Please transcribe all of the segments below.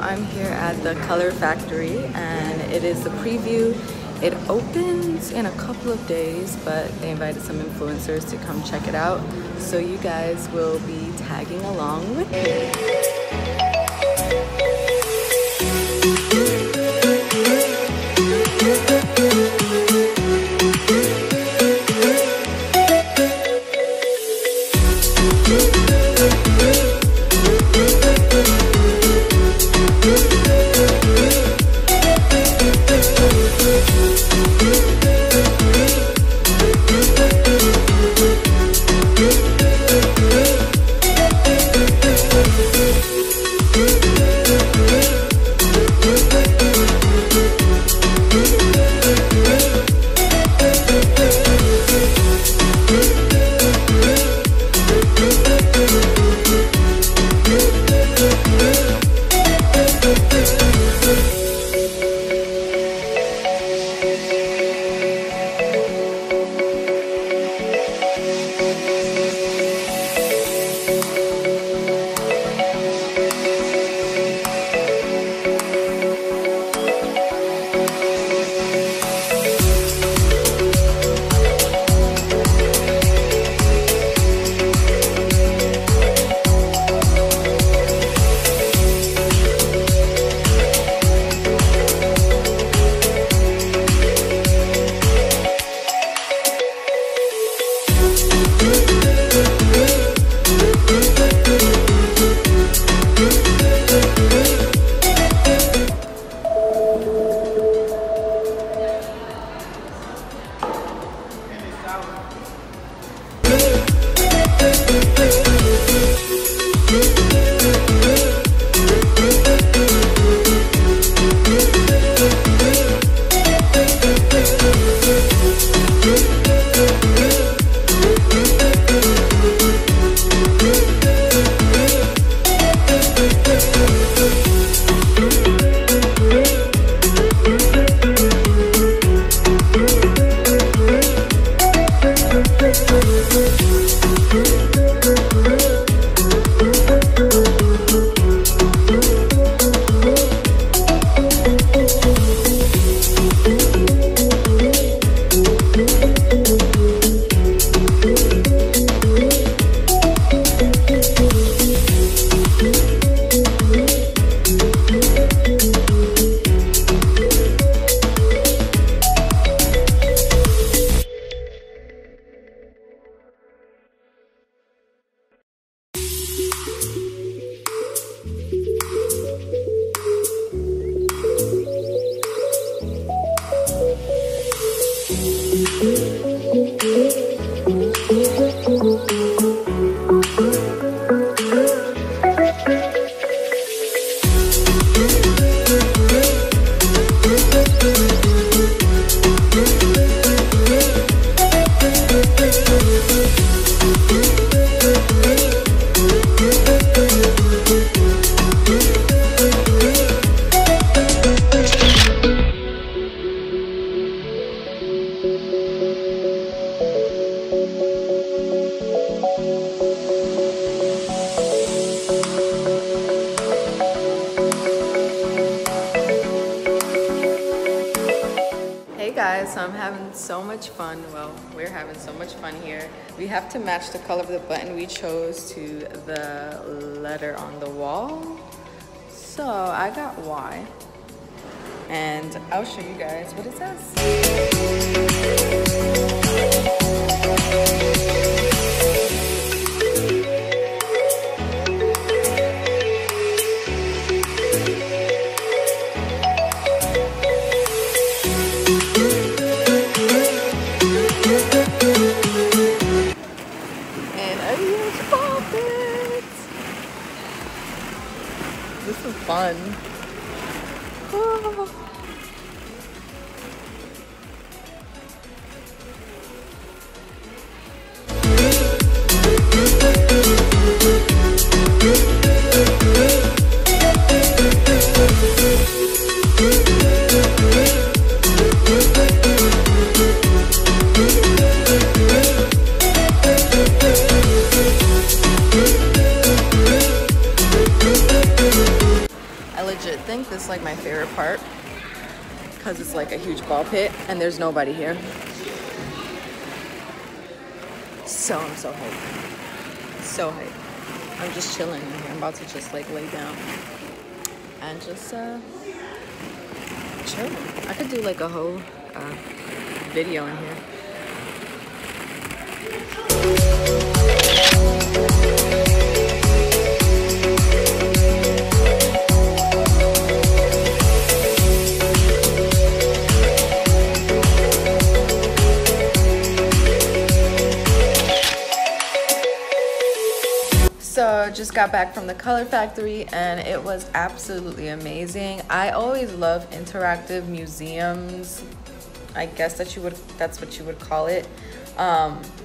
I'm here at the Color Factory and it is the preview. It opens in a couple of days, but they invited some influencers to come check it out. So you guys will be tagging along with me. So I'm having so much fun. Well, we're having so much fun here. We have to match the color of the button we chose to the letter on the wall. So I got Y, and I'll show you guys what it says. This is fun. Oh. legit part because it's like a huge ball pit and there's nobody here. So I'm so hyped. So hyped. I'm just chilling in here. I'm about to just like lay down and just chill. I could do like a whole video in here. So just got back from the Color Factory and it was absolutely amazing. I always love interactive museums. I guess that's what you would call it,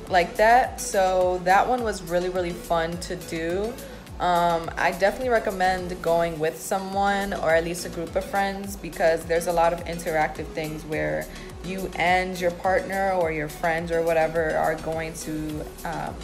like that. So that one was really fun to do. I definitely recommend going with someone or at least a group of friends because there's a lot of interactive things where you and your partner or your friends or whatever are going to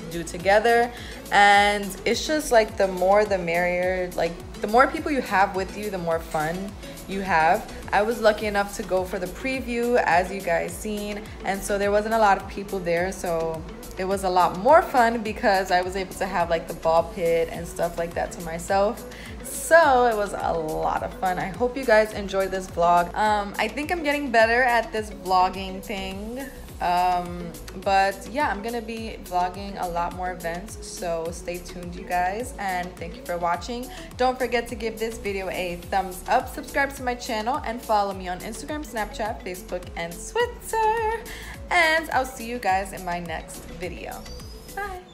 do together, and it's just like the more the merrier. Like the more people you have with you, the more fun you have. I was lucky enough to go for the preview, as you guys seen, and so there wasn't a lot of people there, so it was a lot more fun because I was able to have like the ball pit and stuff like that to myself. So it was a lot of fun. I hope you guys enjoyed this vlog. I think I'm getting better at this vlogging thing. But yeah, I'm gonna be vlogging a lot more events, so stay tuned you guys, and thank you for watching. Don't forget to give this video a thumbs up, subscribe to my channel, and follow me on Instagram, Snapchat, Facebook, and Twitter. And I'll see you guys in my next video. Bye.